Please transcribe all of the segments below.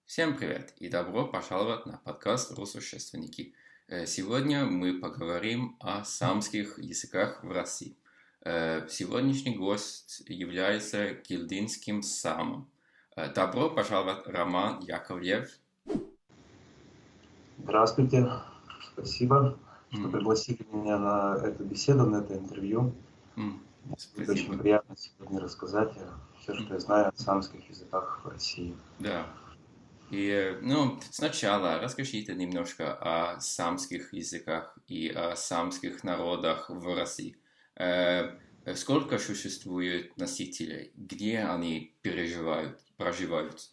Всем привет и добро пожаловать на подкаст «Руссошественники». Сегодня мы поговорим о самских языках в России. Сегодняшний гость является кильдинским самом. Добро пожаловать, Роман Яковлев. Здравствуйте, спасибо, что пригласили меня на эту беседу, на это интервью. Будет очень приятно сегодня рассказать все, что я знаю о самских языках в России. Да. И, сначала расскажите немножко о самских языках и о самских народах в России. Сколько существует носителей? Где они проживают?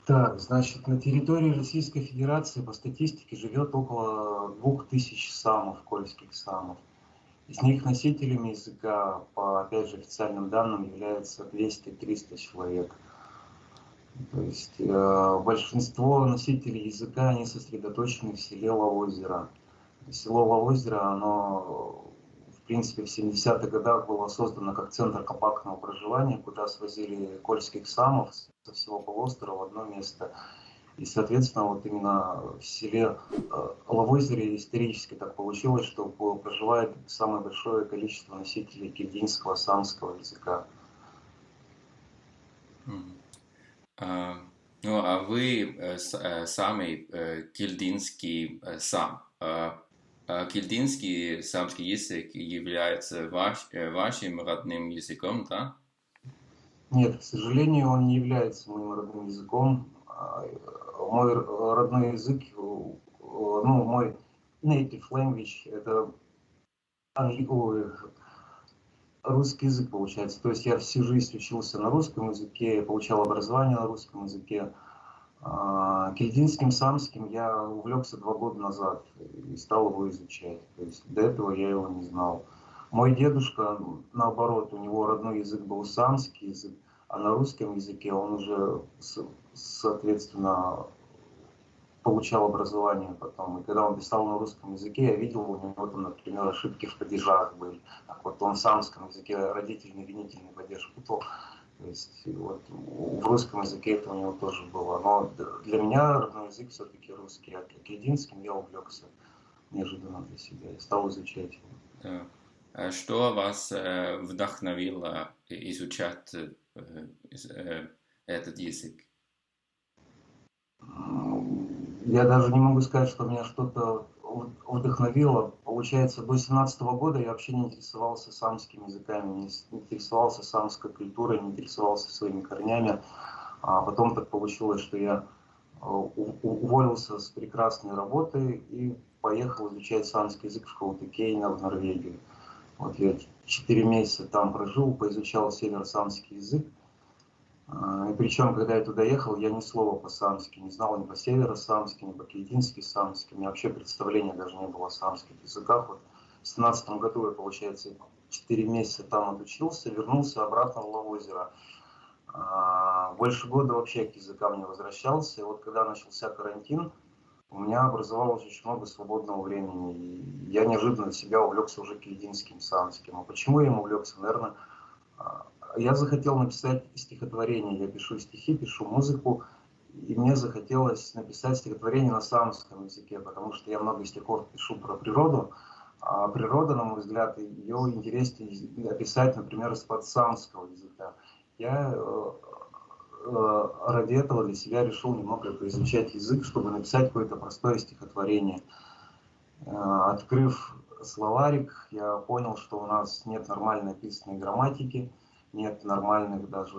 Так, значит, на территории Российской Федерации по статистике живет около 2000 самов, кольских самов. Из них носителями языка, по, опять же, официальным данным, является 200-300 человек. То есть большинство носителей языка, они сосредоточены в селе Лавозеро. Село Лавозеро, оно, в принципе, в 70-х годах было создано как центр компактного проживания, куда свозили кольских самов со всего полуострова в одно место. И, соответственно, вот именно в селе Лавозере исторически так получилось, что проживает самое большое количество носителей кильдинского самского языка. А вы самый кильдинский сам. Кильдинский самский язык является вашим родным языком, да? Нет, к сожалению, он не является моим родным языком. Мой родной язык, мой native language, это русский язык, получается. То есть я всю жизнь учился на русском языке, получал образование на русском языке. Кильдинским самским я увлекся 2 года назад и стал его изучать. То есть до этого я его не знал. Мой дедушка, наоборот, у него родной язык был самский язык, а на русском языке он уже, соответственно, получал образование потом. И когда он писал на русском языке, я видел у него там, например, ошибки в падежах были. Так вот он в самском языке родительный, винительный падеж путал. То есть вот в русском языке это у него тоже было. Но для меня родной язык все-таки русский. А кильдинским я увлекся неожиданно для себя и стал изучать его. Да. А что вас вдохновило изучать этот язык? Я даже не могу сказать, что меня что-то вдохновило. Получается, до 17 года я вообще не интересовался самскими языками, не интересовался самской культурой, не интересовался своими корнями. А потом так получилось, что я уволился с прекрасной работы и поехал изучать самский язык в школу Кейна в Норвегию. Вот я 4 месяца там прожил, поизучал северо-самский язык. И причем, когда я туда ехал, я ни слова по-самски не знал, ни по северо-самски, ни по-кильдински самски. У меня вообще представления даже не было о самских языках. Вот в 2017 году я, получается, 4 месяца там отучился, вернулся обратно в Лавозеро. Больше года вообще к языкам не возвращался. И вот когда начался карантин, у меня образовалось очень много свободного времени. И я неожиданно себя увлекся уже кильдинским самским. А почему я им увлекся? Наверное, я захотел написать стихотворение. Я пишу стихи, пишу музыку. И мне захотелось написать стихотворение на самском языке, потому что я много стихов пишу про природу. А природа, на мой взгляд, ее интереснее описать, например, из-под самского языка. Я ради этого для себя решил немного поизучать язык, чтобы написать какое-то простое стихотворение. Открыв словарик, я понял, что у нас нет нормально написанной грамматики, нет нормальных даже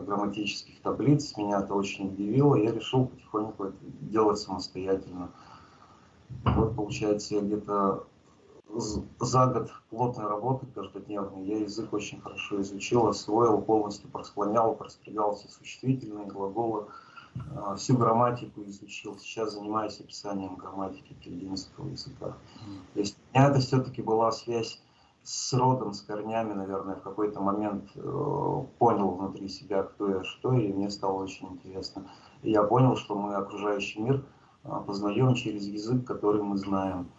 грамматических таблиц. Меня это очень удивило, и я решил потихоньку это делать самостоятельно. Вот, получается, я где-то за год плотной работы каждодневной я язык очень хорошо изучил, освоил, полностью просклонял, простригал все существительные, глаголы, всю грамматику изучил. Сейчас занимаюсь описанием грамматики кильдинского языка. То есть у меня это все-таки была связь с родом, с корнями, наверное, в какой-то момент понял внутри себя, кто я, что, и мне стало очень интересно. И я понял, что мы окружающий мир познаем через язык, который мы знаем.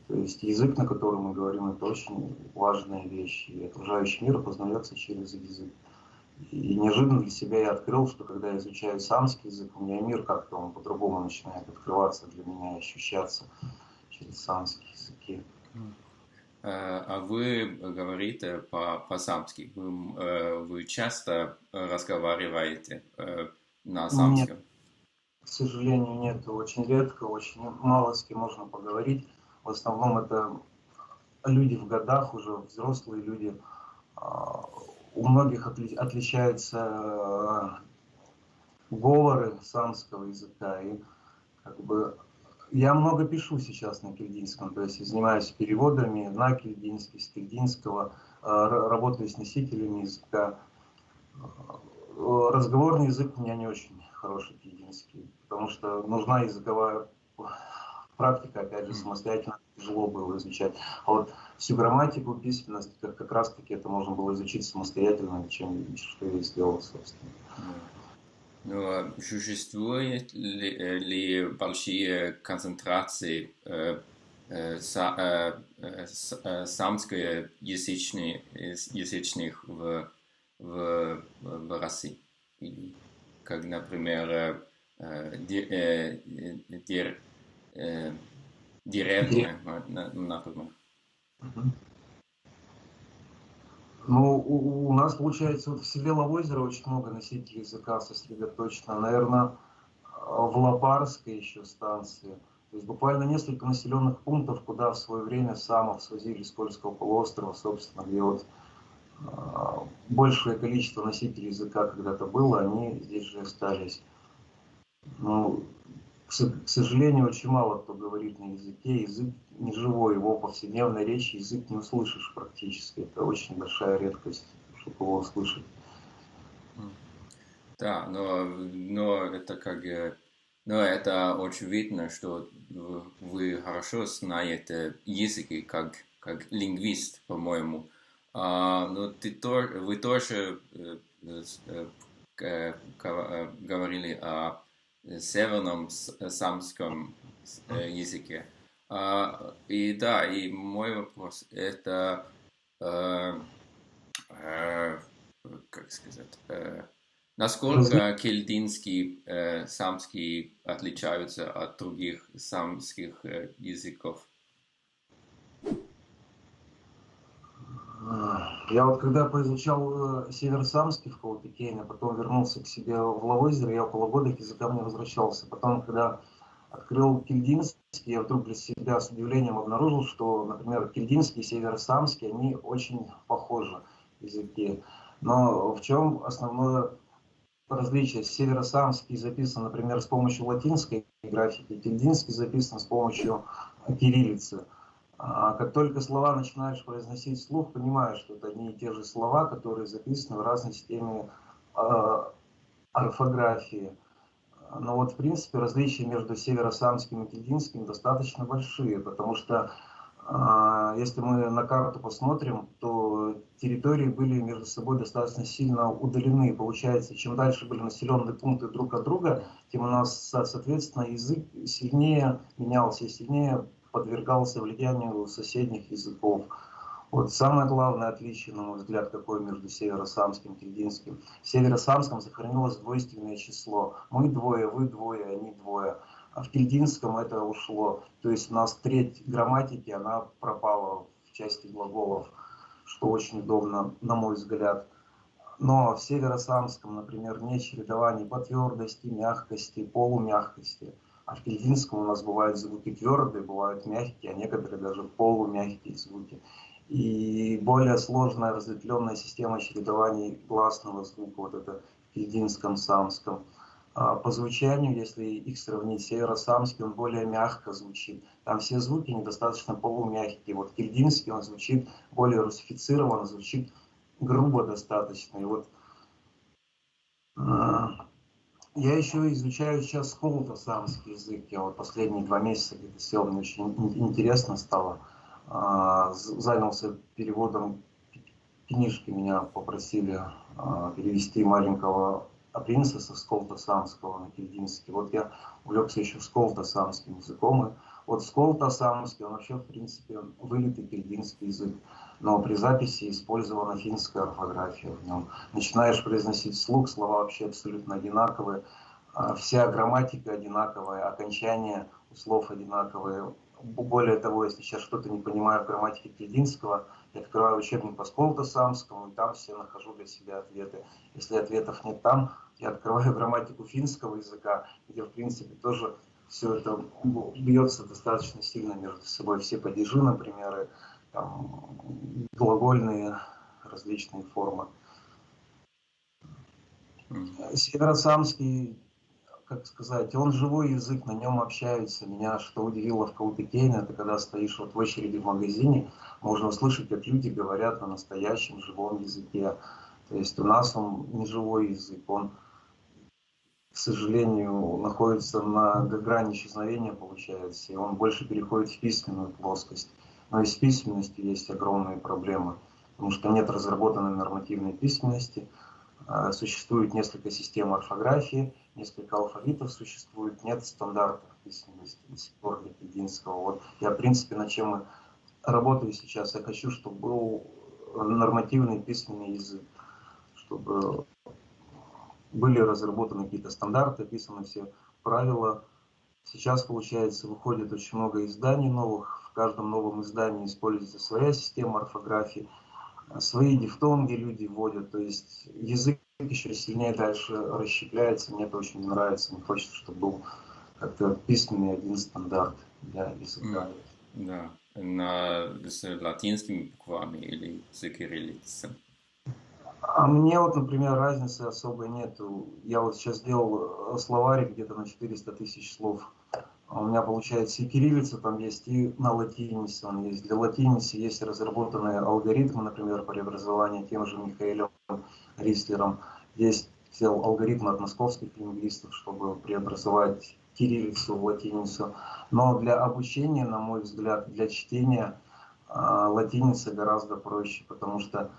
То есть язык, на котором мы говорим, это очень важная вещь. И окружающий мир познается через язык. И неожиданно для себя я открыл, что когда я изучаю самский язык, у меня мир как-то он по-другому начинает открываться для меня, ощущаться через самские языки. А вы говорите по-самски. Вы часто разговариваете на Нет, самском? к сожалению, нет. Очень редко, очень мало с кем можно поговорить. В основном это люди в годах, уже взрослые люди. У многих отличаются говоры самского языка. И как бы я много пишу сейчас на кильдинском, то есть занимаюсь переводами на кильдинский, с кильдинского, работаю с носителями языка. Разговорный язык у меня не очень хороший кильдинский, потому что нужна языковая практика, опять же, самостоятельно тяжело было изучать. А вот всю грамматику, письменность, как раз-таки это можно было изучить самостоятельно, что я и сделал, собственно. Но существуют ли большие концентрации самскоязычных в России? Как, например, деревня, например. Ну, у нас, получается, вот в селе Лавозеро очень много носителей языка сосредоточено. Наверное, в Лопарской еще станции. То есть буквально несколько населенных пунктов, куда в свое время Самов свозили с Кольского полуострова, собственно, где вот большее количество носителей языка когда-то было, они здесь же остались. Ну, к сожалению, очень мало кто говорит на языке. Язык не живой, его в повседневной речи язык не услышишь практически. Это очень большая редкость, чтобы его услышать. Да, но это но это очень видно, что вы хорошо знаете языки как лингвист, по-моему. Но вы тоже говорили о северном самском языке. И да, и мой вопрос это как сказать, насколько кельтинский, самский отличаются от других самских языков? Я вот когда поизучал северосамский в Калтыкене, потом вернулся к себе в Лавозеро, я около года к языкам не возвращался. Потом, когда открыл кильдинский, я вдруг для себя с удивлением обнаружил, что, например, кильдинский и северосамский, они очень похожи языки. Но в чем основное различие? Северосамский записан, например, с помощью латинской графики, кильдинский записан с помощью кириллицы. Как только слова начинаешь произносить вслух, понимаешь, что это одни и те же слова, которые записаны в разной системе орфографии. Но вот, в принципе, различия между северосамским и кильдинским достаточно большие, потому что если мы на карту посмотрим, то территории были между собой достаточно сильно удалены. Получается, чем дальше были населенные пункты друг от друга, тем у нас, соответственно, язык сильнее менялся и сильнее подвергался влиянию соседних языков. Вот самое главное отличие, на мой взгляд, какое между северосамским и кильдинским. В северосамском сохранилось двойственное число. Мы двое, вы двое, они двое. А в кильдинском это ушло. То есть у нас треть грамматики, она пропала в части глаголов, что очень удобно, на мой взгляд. Но в северосамском, например, нет чередований по твердости, мягкости, полумягкости. А в кильдинском у нас бывают звуки твердые, бывают мягкие, а некоторые даже полумягкие звуки. И более сложная разветвленная система чередований гласного звука, вот это в кильдинском, самском. По звучанию, если их сравнить, северосамский, он более мягко звучит. Там все звуки недостаточно полумягкие. Вот кильдинский, он звучит более русифицированно, звучит грубо достаточно. И вот я еще изучаю сейчас сколото-самский язык. Я вот последние 2 месяца где-то сел, мне очень интересно стало. Занялся переводом книжки, меня попросили перевести маленького принца со сколото-самского на кильдинский. Вот я увлекся еще сколото-самским языком. И вот сколото-самский, он вообще, в принципе, вылитый кильдинский язык. но при записи использована финская орфография в нем. Начинаешь произносить вслух, слова вообще абсолютно одинаковые, вся грамматика одинаковая, окончания у слов одинаковые. Более того, если сейчас что-то не понимаю в грамматике кельдинского, я открываю учебник по сколото-самскому, и там все нахожу для себя ответы. Если ответов нет там, я открываю грамматику финского языка, где, в принципе, тоже все это бьется достаточно сильно между собой. Все падежи, например, и, там, глагольные различные формы. Северосамский, как сказать, он живой язык, на нем общаются. Меня что удивило в Калтыкейне, это когда стоишь вот в очереди в магазине, можно услышать, как люди говорят на настоящем живом языке. То есть у нас он не живой язык, он, к сожалению, находится на грани исчезновения, получается, и он больше переходит в письменную плоскость. Но и с письменностью есть огромные проблемы, потому что нет разработанной нормативной письменности. Существует несколько систем орфографии, несколько алфавитов существует, нет стандартов письменности до сих пор для кельдинского. Вот я, в принципе, над чем работаю сейчас, я хочу, чтобы был нормативный письменный язык, чтобы были разработаны какие-то стандарты, описаны все правила. Сейчас, получается, выходит очень много изданий новых, в каждом новом издании используется своя система орфографии, свои дифтонги люди вводят, то есть язык еще сильнее дальше расщепляется, мне это очень нравится, мне хочется, чтобы был как-то письменный один стандарт для языка. Да, с латинскими буквами или с кириллицей. А мне вот, например, разницы особой нету. Я вот сейчас делал словарик где-то на 400 тысяч слов. У меня получается и кириллица там есть, и на латинице он есть. Для латиницы есть разработанные алгоритмы, например, преобразования тем же Михаэлем Рислером. Есть алгоритмы от московских лингвистов, чтобы преобразовать кириллицу в латиницу. Но для обучения, на мой взгляд, для чтения латиница гораздо проще, потому что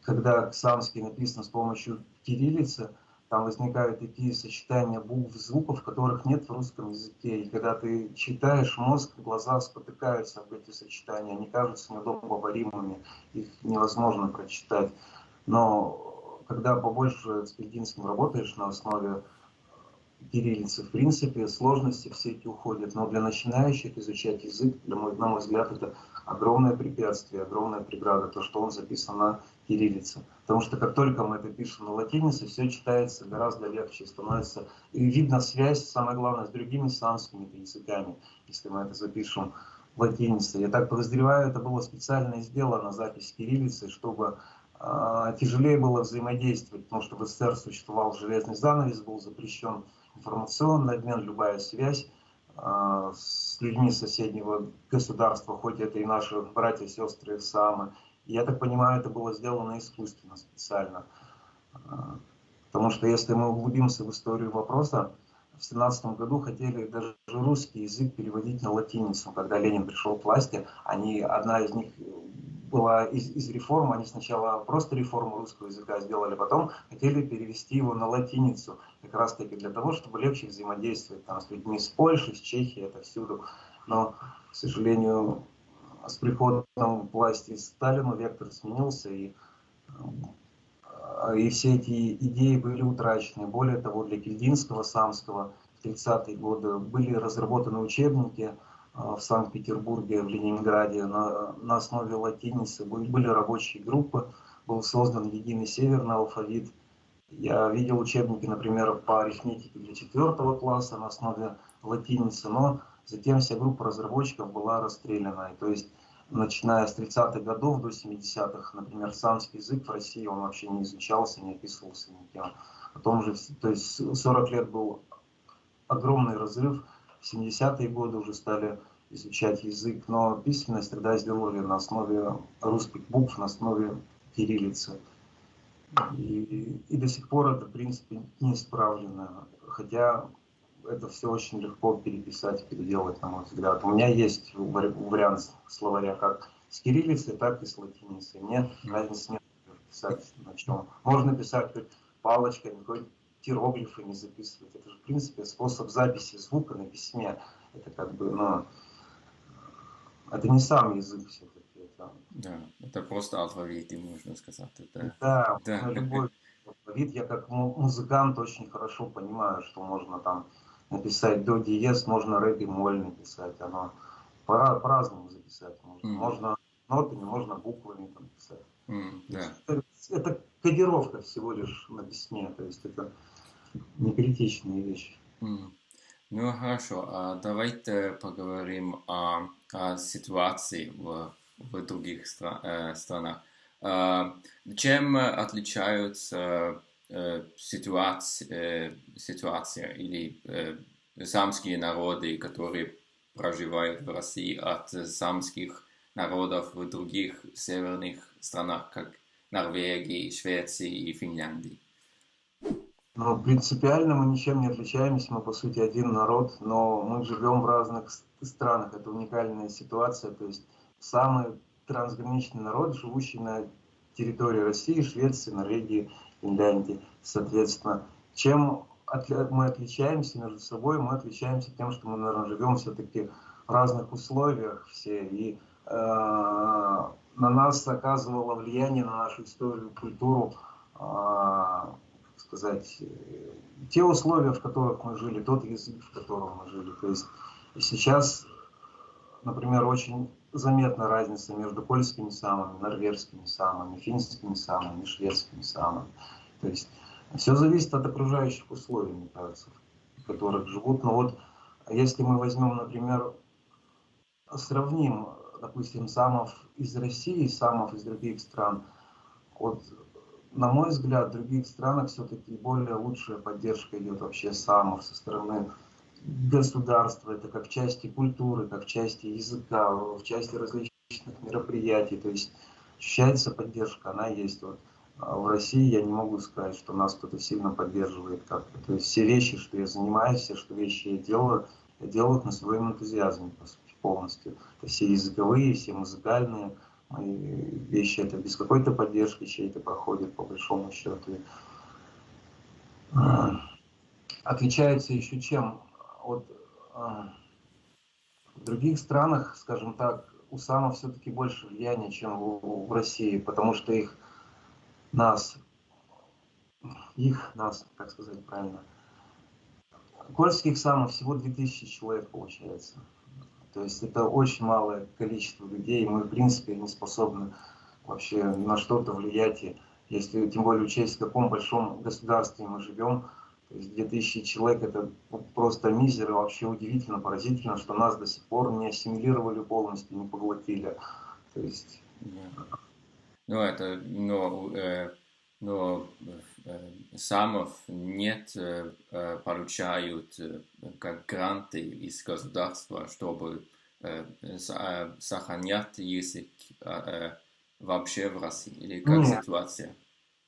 когда ксамский написан с помощью кириллицы, там возникают такие сочетания букв, звуков, которых нет в русском языке. И когда ты читаешь, мозг, глаза спотыкаются об эти сочетания, они кажутся неудобоваримыми, их невозможно прочитать. Но когда побольше с кельдинским работаешь на основе кириллицы, в принципе, сложности все эти уходят. Но для начинающих изучать язык, на мой взгляд, это огромное препятствие, огромная преграда, то, что он записан на кириллице. Потому что как только мы это пишем на латинице, все читается гораздо легче, становится и видно связь, самое главное, с другими славянскими языками, если мы это запишем латиницей. Я так подозреваю, это было специально сделано, запись кириллицы, чтобы тяжелее было взаимодействовать, потому что в СССР существовал железный занавес, был запрещен информационный обмен, любая связь с людьми соседнего государства, хоть это и наши братья, сестры, самы. Я так понимаю, это было сделано искусственно, специально. Потому что если мы углубимся в историю вопроса, в 17 году хотели даже русский язык переводить на латиницу. Когда Ленин пришел к власти, одна из них была из реформ, они сначала просто реформу русского языка сделали, потом хотели перевести его на латиницу, как раз таки для того, чтобы легче взаимодействовать там, с людьми с Польши, с Чехии, это всюду. Но, к сожалению, с приходом власти Сталина вектор сменился, и все эти идеи были утрачены. Более того, для кельдинского, самского в 30-е годы были разработаны учебники в Санкт-Петербурге, в Ленинграде на основе латиницы. Были рабочие группы, был создан единый северный алфавит. Я видел учебники, например, по арифметике для 4 класса на основе латиницы, но затем вся группа разработчиков была расстреляна. То есть начиная с 30-х годов до 70-х, например, самский язык в России, он вообще не изучался, не описывался никем. Потом же, то есть 40 лет был огромный разрыв, в 70-е годы уже стали изучать язык, но письменность тогда сделали на основе русских букв, на основе кириллицы. И до сих пор это, в принципе, не исправлено, хотя это все очень легко переписать, переделать, на мой взгляд. У меня есть вариант словаря как с кириллицей, так и с латиницей. Мне разницы нет писать на чем. Можно писать хоть палочками, хоть иероглифами записывать. Это же, в принципе, способ записи звука на письме. Это как бы, это не сам язык все-таки. Да, это просто алфавит, можно сказать. Это, Да, да, на любой алфавит я как музыкант очень хорошо понимаю, что можно там написать до диез, можно ре бемоль написать, оно по-разному записать можно. М, Можно нотами, можно буквами там писать. То есть да. это кодировка всего лишь на письме, то есть это не критичные вещи. М. Ну хорошо, а давайте поговорим о ситуации в других странах. А, Чем отличаются ситуация или самские народы, которые проживают в России, от самских народов в других северных странах, как Норвегии, Швеции и Финляндии? Но принципиально мы ничем не отличаемся, мы по сути один народ, но мы живем в разных странах. Это уникальная ситуация, то есть самый трансграничный народ, живущий на территории России, Швеции, Норвегии, Финляндии. Соответственно, чем мы отличаемся между собой? Мы отличаемся тем, что мы, наверное, живем все-таки в разных условиях все, и на нас оказывало влияние, на нашу историю, культуру, сказать, те условия, в которых мы жили, тот язык, в котором мы жили. То есть сейчас, например, очень заметна разница между польскими самами, норвежскими самами, финскими самами, шведскими самами. То есть все зависит от окружающих условий, мне кажется, в которых живут. Но вот если мы возьмем, например, сравним, допустим, самов из России, самов из других стран, вот на мой взгляд, в других странах все-таки более лучшая поддержка идет вообще самов со стороны государства. Это как в части культуры, как в части языка, в части различных мероприятий. То есть ощущается поддержка, она есть. Вот. А в России я не могу сказать, что нас кто-то сильно поддерживает как-то. То есть все вещи, что я занимаюсь, все что вещи я делаю их на своем энтузиазме, по сути, полностью. Это все языковые, все музыкальные. Мои вещи это без какой-то поддержки чьей-то проходят, по большому счету. Отличается еще чем? Вот в других странах, скажем так, у самов все-таки больше влияния, чем в России, потому что нас, как сказать правильно, польских самов всего 2000 человек получается. То есть это очень малое количество людей, мы в принципе не способны вообще на что-то влиять. И если тем более учесть, в каком большом государстве мы живем, то есть 2000 человек это просто мизер, и вообще удивительно, поразительно, что нас до сих пор не ассимилировали полностью, не поглотили. То есть... Да. Но самов нет, получают как гранты из государства, чтобы сохранять язык вообще в России, или как Нет, ситуация?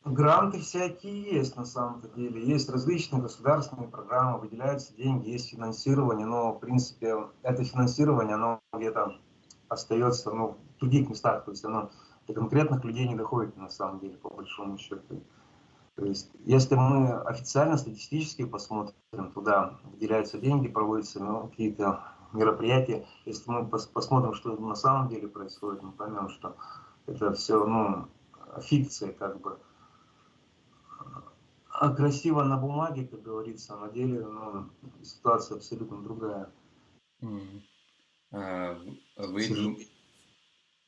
гранты всякие есть на самом-то деле. Есть различные государственные программы, выделяются деньги, есть финансирование, но в принципе это финансирование, оно где-то остается в других местах, то есть оно до конкретных людей не доходит на самом деле, по большому счету. То есть, если мы официально, статистически посмотрим, туда выделяются деньги, проводятся какие-то мероприятия. Если мы посмотрим, что на самом деле происходит, мы поймем, что это все фикция, как бы. А красиво на бумаге, как говорится, а на деле ситуация абсолютно другая. М. А К Вы, сожалению.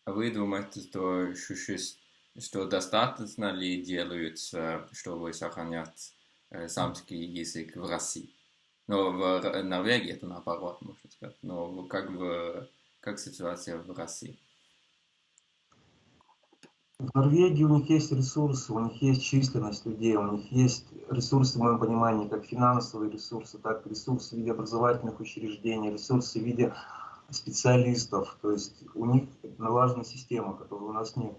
вы думаете, что достаточно ли делается, чтобы сохранять самский язык в России? Но в Норвегии это наоборот, можно сказать. Но как ситуация в России? В Норвегии у них есть ресурсы, у них есть численность людей, у них есть ресурсы, в моем понимании, как финансовые ресурсы, так и ресурсы в виде образовательных учреждений, ресурсы в виде специалистов. То есть у них налажена система, которой у нас нет.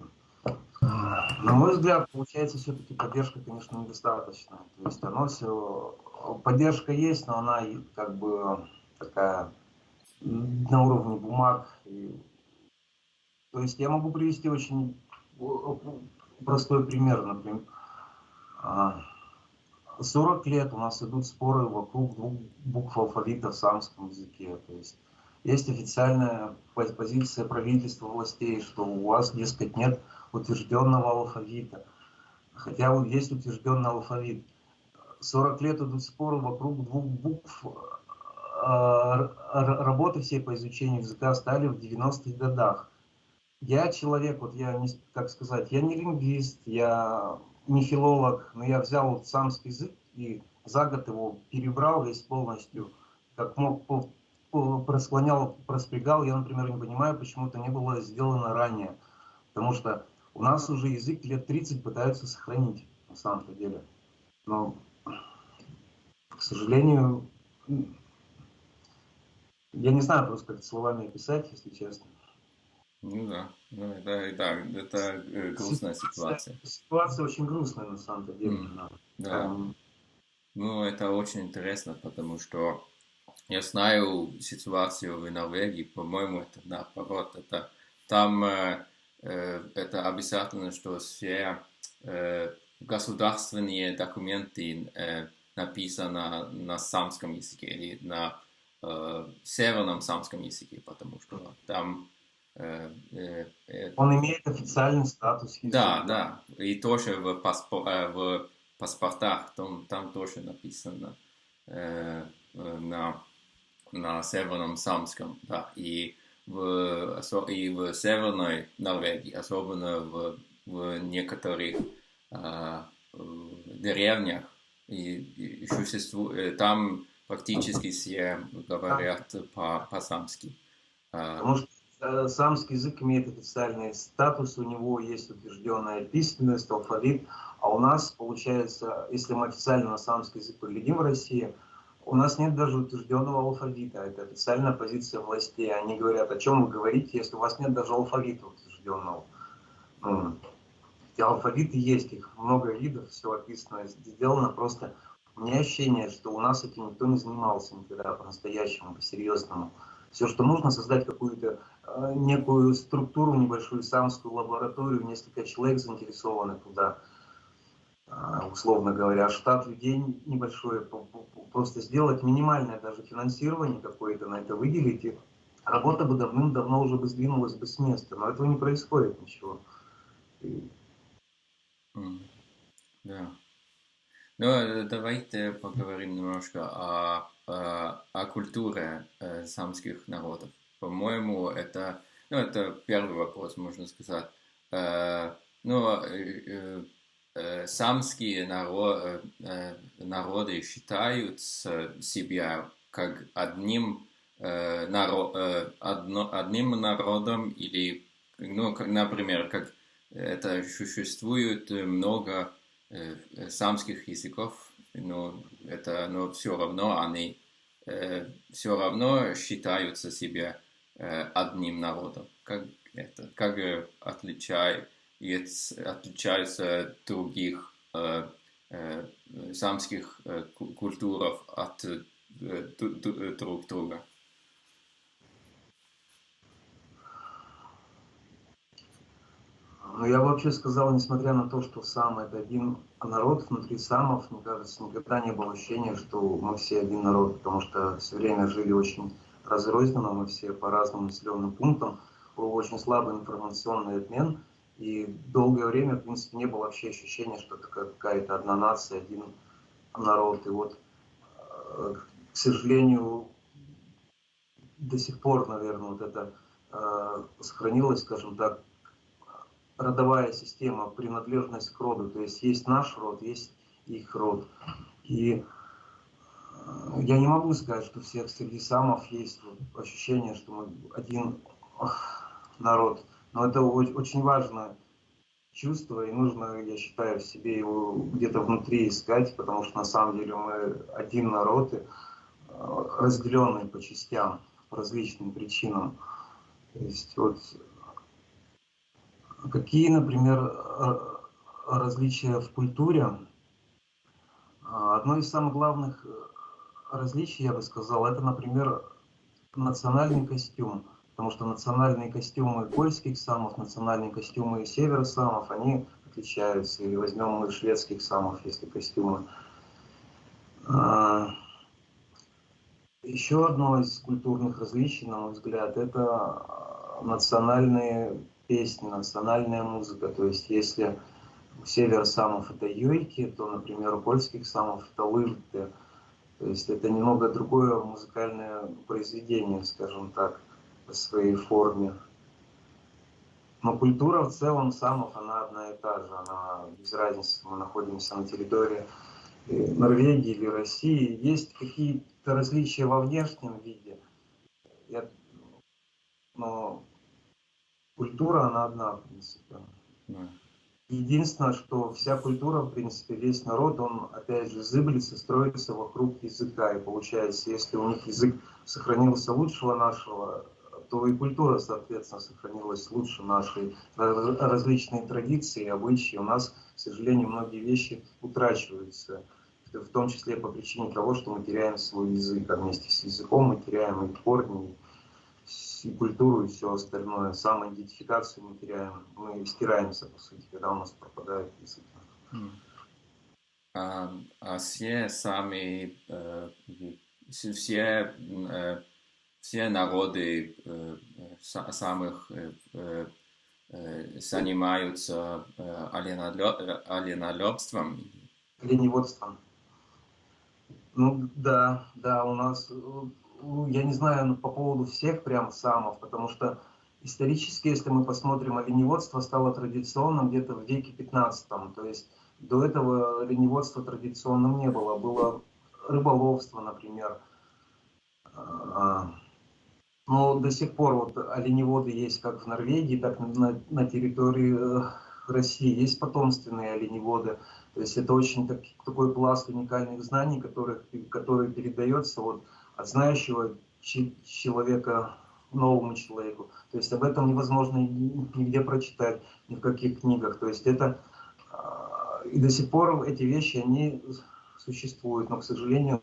На мой взгляд, получается все-таки поддержка, конечно, недостаточная. То есть оно все, поддержка есть, но она как бы такая на уровне бумаг. То есть я могу привести очень простой пример, например. 40 лет у нас идут споры вокруг двух букв алфавита в самском языке. То есть Есть официальная позиция правительства властей, что у вас, дескать, нет утвержденного алфавита. Хотя вот есть утвержденный алфавит. 40 лет идут споры вокруг двух букв. Работы все по изучению языка стали в 90-х годах. Я человек, вот я не, как сказать, я не лингвист, я не филолог, но я взял вот самский язык и за год его перебрал весь полностью, как мог, просклонял, проспрягал. Я, например, не понимаю, почему это не было сделано ранее, потому что у нас уже язык лет 30 пытаются сохранить, на самом-то деле. Но, к сожалению, я не знаю просто, как это словами описать, если честно. Ну да, ну, это грустная ситуация. Ситуация очень грустная, на самом-то деле. Да, ну это очень интересно, потому что я знаю ситуацию в Норвегии, по-моему, это наоборот, это там это обязательно, что все государственные документы написаны на самском языке или на северном самском языке, потому что там он имеет официальный статус языка. Да, и тоже в паспортах там тоже написано на северном самском, да, и в северной Норвегии, особенно в некоторых деревнях, и там практически все говорят по-самски. Потому что самский язык имеет официальный статус, у него есть утвержденная письменность, алфавит, а у нас, получается, если мы официально на самский язык поглядим в России, у нас нет даже утвержденного алфавита, это официальная позиция властей. Они говорят, о чем вы говорите, если у вас нет даже алфавита утвержденного. Алфавиты есть, их много видов, все описано, сделано, просто у меня ощущение, что у нас этим никто не занимался никогда по-настоящему, по-серьезному. Все, что нужно, создать какую-то некую структуру, небольшую самскую лабораторию, несколько человек заинтересованы туда, условно говоря, штат людей небольшой, просто сделать минимальное даже финансирование какое-то, на это выделить, и работа бы давным-давно уже бы сдвинулась бы с места, но этого не происходит ничего. Да. Ну, давайте поговорим немножко о культуре самских народов. По-моему, это первый вопрос, можно сказать. Самские народы считают себя как одним народом, или, например, как это существует много самских языков, но все равно они все равно считаются себя одним народом. Как отличаются от других самских культур от друг друга? Ну, я вообще сказал, несмотря на то, что сам это один народ, внутри самов, мне кажется, никогда не было ощущения, что мы все один народ, потому что все время жили очень разрозненно, мы все по разным населенным пунктам, был очень слабый информационный обмен, и долгое время, в принципе, не было вообще ощущения, что это какая-то одна нация, один народ. И вот, к сожалению, до сих пор, наверное, вот это сохранилось, скажем так, родовая система, принадлежность к роду, то есть есть наш род, есть их род. И я не могу сказать, что всех среди самов есть ощущение, что мы один народ, но это очень важное чувство, и нужно, я считаю, в себе его где-то внутри искать, потому что на самом деле мы один народ, разделенный по частям, по различным причинам. То есть вот какие, например, различия в культуре? Одно из самых главных различий, я бы сказал, это, например, национальный костюм. Потому что национальные костюмы польских самов, национальные костюмы севера самов, они отличаются. Или возьмем мы шведских самов, если костюмы. еще одно из культурных различий, на мой взгляд, это национальные песни, национальная музыка. То есть если у севера самов это юйки, то, например, у польских самов это лыжды. То есть это немного другое музыкальное произведение, скажем так, по своей форме. Но культура в целом самов, она одна и та же. Она без разницы, мы находимся на территории Норвегии или России. Есть какие-то различия во внешнем виде, но культура, она одна, в принципе. Да. Единственное, что вся культура, в принципе, весь народ, он, опять же, зыблется, строится вокруг языка. И получается, если у них язык сохранился лучшего нашего, то и культура, соответственно, сохранилась лучше нашей. Различные традиции, обычаи. У нас, к сожалению, многие вещи утрачиваются. В том числе по причине того, что мы теряем свой язык. А вместе с языком мы теряем и корни, и культуру, и все остальное. Самоидентификацию мы теряем, мы стираемся, по сути, когда у нас пропадает язык. Все сами, все, все народы самых занимаются оленоловством. Оленеводством. Ну да, у нас, я не знаю по поводу всех прям самов, потому что исторически, если мы посмотрим, оленеводство стало традиционным где-то в веке 15. То есть до этого оленеводства традиционным не было. Было рыболовство, например. Но до сих пор вот оленеводы есть как в Норвегии, так на территории России. Есть потомственные оленеводы. То есть это очень такой пласт уникальных знаний, который передается вот от знающего человека новому человеку. То есть об этом невозможно нигде прочитать, ни в каких книгах. То есть это и до сих пор эти вещи, они существуют, но, к сожалению,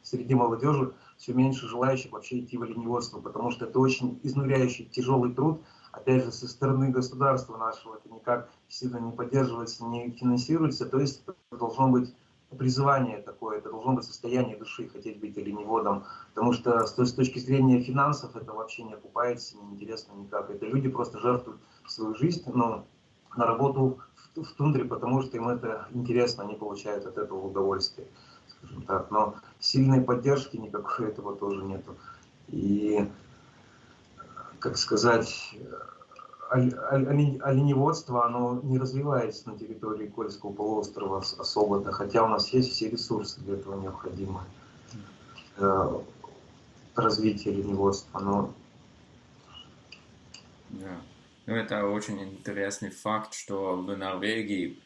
среди молодежи все меньше желающих вообще идти в оленеводство, потому что это очень изнуряющий, тяжелый труд. Опять же, со стороны государства нашего это никак сильно не поддерживается, не финансируется. То есть это должно быть призвание такое, это должно быть состояние души, хотеть быть оленеводом. Потому что с точки зрения финансов это вообще не окупается, не интересно никак. Это люди просто жертвуют свою жизнь, но на работу в тундре, потому что им это интересно, они получают от этого удовольствие, скажем так. Но сильной поддержки никакой этого тоже нету. И, как сказать, оленеводство, оно не развивается на территории Кольского полуострова особо, хотя у нас есть все ресурсы для этого необходимые. Развитие оленеводства, но... Да. Ну, это очень интересный факт, что в Норвегии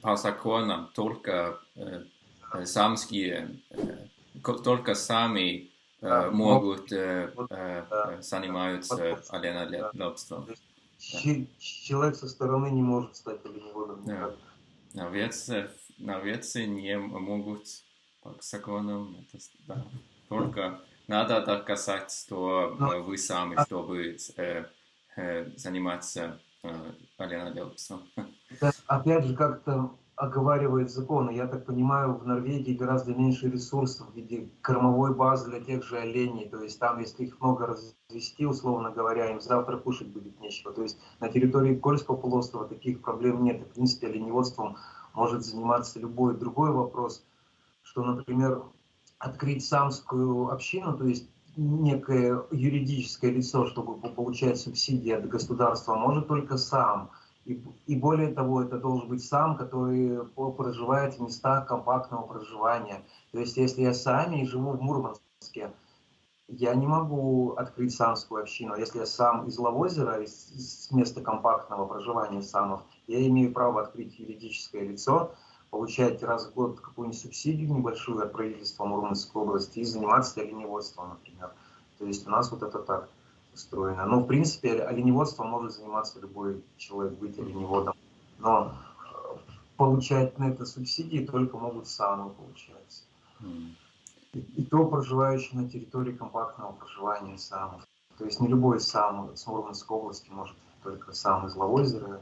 по законам только самские, только сами могут заниматься оленоловством. Человек со стороны не может стать оленеводом. Да. Норвежцы не могут по законам, да. Только надо доказать, что вы сами, чтобы заниматься оленоловством. Это, опять же, как-то оговаривает законы. Я так понимаю, в Норвегии гораздо меньше ресурсов в виде кормовой базы для тех же оленей. То есть там, если их много развести, условно говоря, им завтра кушать будет нечего. То есть на территории Кольского полуострова таких проблем нет. В принципе, оленеводством может заниматься любой. Другой вопрос, что, например, открыть самскую общину, то есть некое юридическое лицо, чтобы получать субсидии от государства, может только сам. И более того, это должен быть сам, который проживает в местах компактного проживания. То есть, если я сами живу в Мурманске, я не могу открыть самскую общину. Если я сам из Лавозера, из места компактного проживания самов, я имею право открыть юридическое лицо, получать раз в год какую-нибудь субсидию небольшую от правительства Мурманской области и заниматься оленеводством, например. То есть у нас вот это так устроено. Но, в принципе, оленеводством может заниматься любой человек, быть оленеводом. Но получать на это субсидии только могут самы, получается. И то проживающий на территории компактного проживания самов. То есть не любой сам с Мурманской области может, только сам из Лавозера.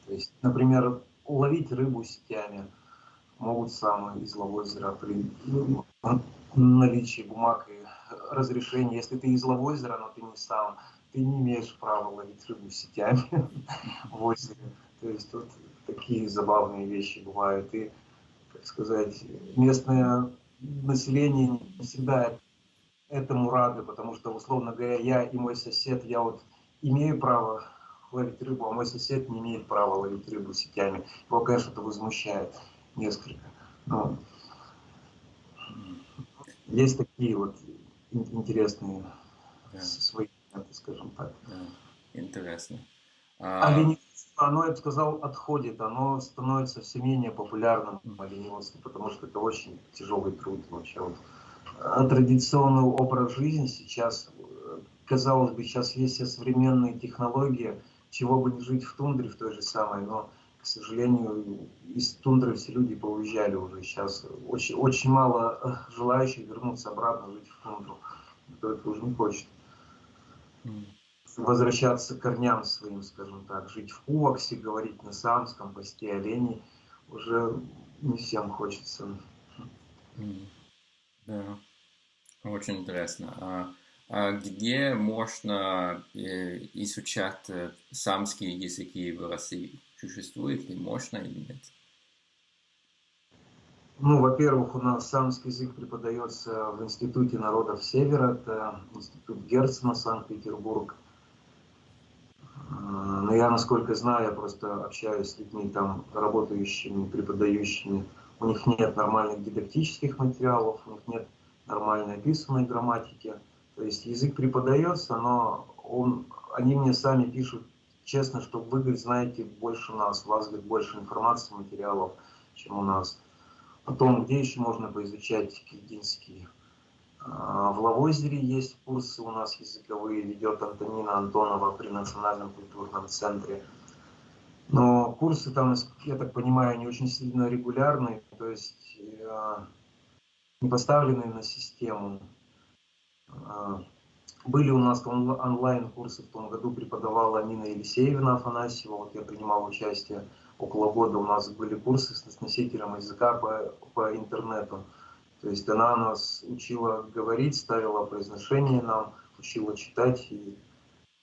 То есть, например, ловить рыбу сетями, могут сам из Лавозера при наличии бумаг и разрешений. Если ты из Лавозера, но ты не сам, ты не имеешь права ловить рыбу сетями в озере. То есть вот такие забавные вещи бывают. И, как сказать, местное население не всегда этому рады, потому что, условно говоря, я и мой сосед, я вот имею право ловить рыбу, а мой сосед не имеет права ловить рыбу сетями. Его, конечно, это возмущает несколько. Но есть такие вот интересные свои моменты, скажем так. Да, интересно. Оленеводство, оно, я бы сказал, отходит, оно становится все менее популярным, оленеводство, потому что это очень тяжелый труд вообще. Вот. Традиционный образ жизни сейчас, казалось бы, сейчас есть все современные технологии, чего бы не жить в тундре в той же самой, но, к сожалению, из тундры все люди поуезжали уже. Сейчас очень, очень мало желающих вернуться обратно жить в тундру. Кто это уже не хочет. Возвращаться к корням своим, скажем так, жить в Куваксе, говорить на самском, пасти оленей, уже не всем хочется. Да, очень интересно. А где можно изучать самские языки в России? Существует ли, можно или нет? Ну, во-первых, у нас самский язык преподается в Институте народов Севера, это институт Герцена, Санкт-Петербург. Но я, насколько знаю, я просто общаюсь с людьми там, работающими, преподающими. У них нет нормальных дидактических материалов, у них нет нормальной описанной грамматики. То есть язык преподается, но они мне сами пишут честно, что вы, говорит, знаете больше нас, у вас, говорит, больше информации, материалов, чем у нас. Потом, где еще можно поизучать киргизский? В Лавозере есть курсы у нас языковые, ведет Антонина Антонова при Национальном культурном центре. Но курсы там, я так понимаю, не очень сильно регулярные, то есть не поставлены на систему. Были у нас онлайн-курсы в том году, преподавала Нина Елисеевна Афанасьева, вот я принимал участие. Около года у нас были курсы с носителем языка по интернету. То есть она нас учила говорить, ставила произношение нам, учила читать. И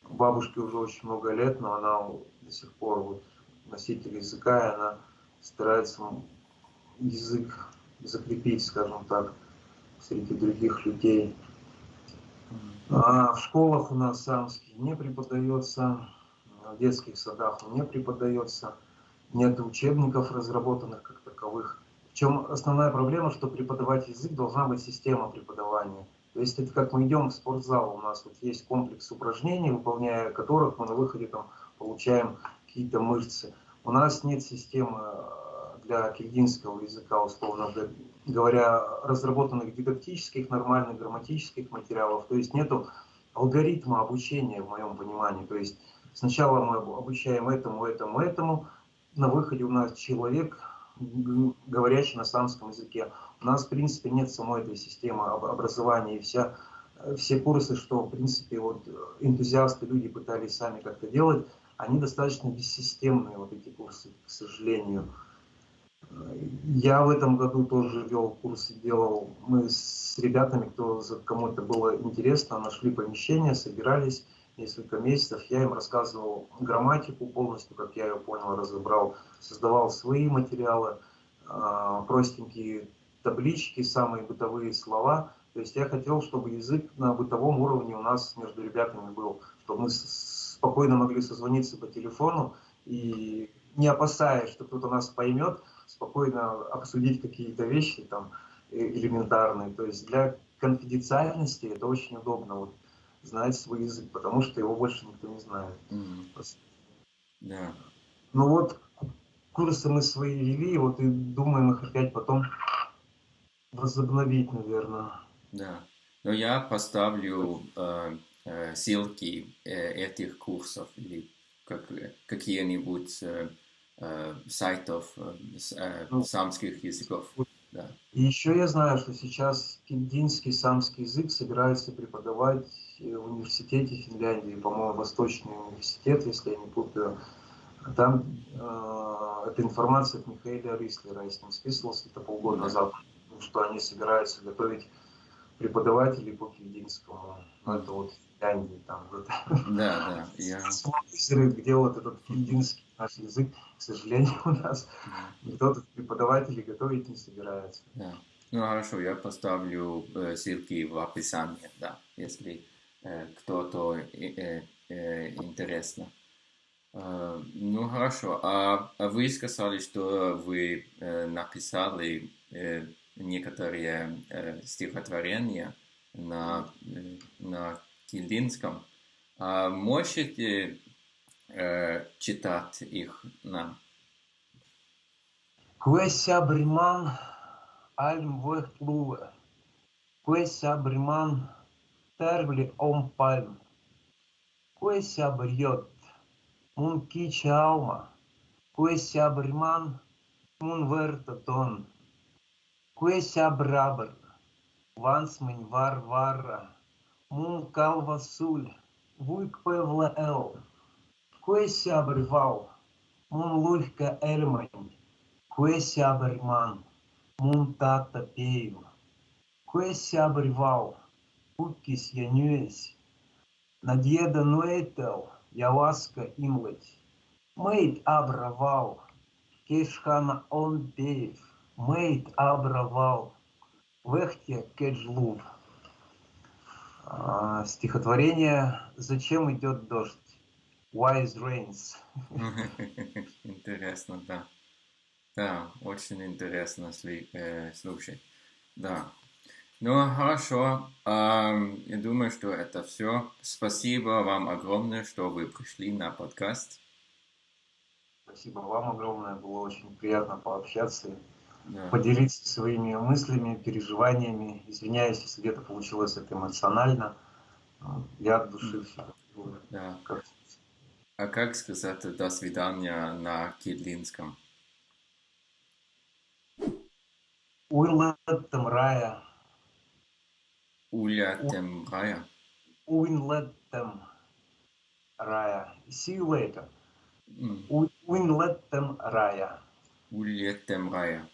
бабушке уже очень много лет, но она до сих пор вот носитель языка, и она старается язык закрепить, скажем так, среди других людей. В школах у нас самский не преподается, в детских садах он не преподается, нет учебников разработанных как таковых. В чем основная проблема, что преподавать язык должна быть система преподавания. То есть это как мы идем в спортзал, у нас вот есть комплекс упражнений, выполняя которых мы на выходе там получаем какие-то мышцы. У нас нет системы для киргизского языка, условно говоря, разработанных дидактических, нормальных грамматических материалов. То есть нету алгоритма обучения, в моем понимании. То есть сначала мы обучаем этому, на выходе у нас человек, говорящий на самском языке. У нас, в принципе, нет самой этой системы образования, и все курсы, что, в принципе, вот энтузиасты, люди пытались сами как-то делать, они достаточно бессистемные, вот эти курсы, к сожалению. Я в этом году тоже вел курсы, делал. Мы с ребятами, кому это было интересно, нашли помещение, собирались несколько месяцев. Я им рассказывал грамматику полностью, как я ее понял, разобрал. Создавал свои материалы, простенькие таблички, самые бытовые слова. То есть я хотел, чтобы язык на бытовом уровне у нас между ребятами был, чтобы мы спокойно могли созвониться по телефону и, не опасаясь, что кто-то нас поймет, спокойно обсудить какие-то вещи там элементарные. То есть для конфиденциальности это очень удобно, вот, знать свой язык, потому что его больше никто не знает. Да. Ну вот, курсы мы свои вели, вот и думаем их опять потом возобновить, наверное. Да. Но я поставлю ссылки этих курсов или какие-нибудь сайтов самских языков. Да. И еще я знаю, что сейчас киргизский самский язык собираются преподавать в университете Финляндии, по-моему, Восточный университет, если я не путаю. Там эта информация от Михаила Рислера, я с ним списывался это полгода назад, что они собираются готовить преподавателей по кильдинскому. Ну, это вот в Финляндии, там вот. Да, Где вот этот кильдинский наш язык, к сожалению, у нас никто тут преподавателей готовить не собирается. Да. Ну хорошо, я поставлю ссылки в описании, да, если кто-то интересно. Ну хорошо, а вы сказали, что вы написали некоторые стихотворения на кильдинском. А можете читать их нам? Куэся бриман альм вехтлуве, куэся бриман тервли ом пальм, куэся бриот мун кича алма, куэся бриман мун верта тон, куэся брабр вансмень варвара, мун калва суль, вуйк певла эл, куэся бривал, мун лулька эльмань, куэся бриман мун тата пею. Куэся обревал, пуккис янюэсь, надьеда нуэтел, яваска имлать. Мэйт абравал, кешхана он пеев, мэйт абравал, вехте кеджлув. Стихотворение «Зачем идет дождь?» Why is rains? Интересно, да. Да, очень интересно слушать. Да. Ну, хорошо. Я думаю, что это все. Спасибо вам огромное, что вы пришли на подкаст. Спасибо вам огромное, было очень приятно пообщаться, Да. поделиться своими мыслями, переживаниями. Извиняюсь, если где-то получилось это эмоционально. Я от души все. Да. А как сказать «до свидания» на кирлинском? Уинлеттем рая. Улятем рая. Уинлеттем рая. See you later. Mm. Уинлеттем рая. Улятем рая.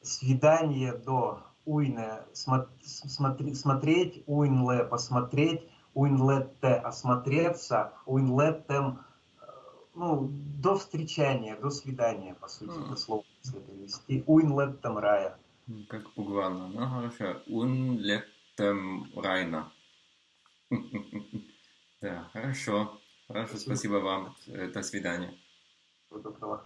Свидание до уйне смотреть, уинле посмотреть, уинлетте осмотреться, уинлеттем ну, до встречания, до свидания, по сути, это слово, если перевести. Уинлеттем рая. Как буквально. Ну, хорошо. Улятем райна. Да, хорошо. Хорошо, спасибо вам. До свидания. Всего доброго.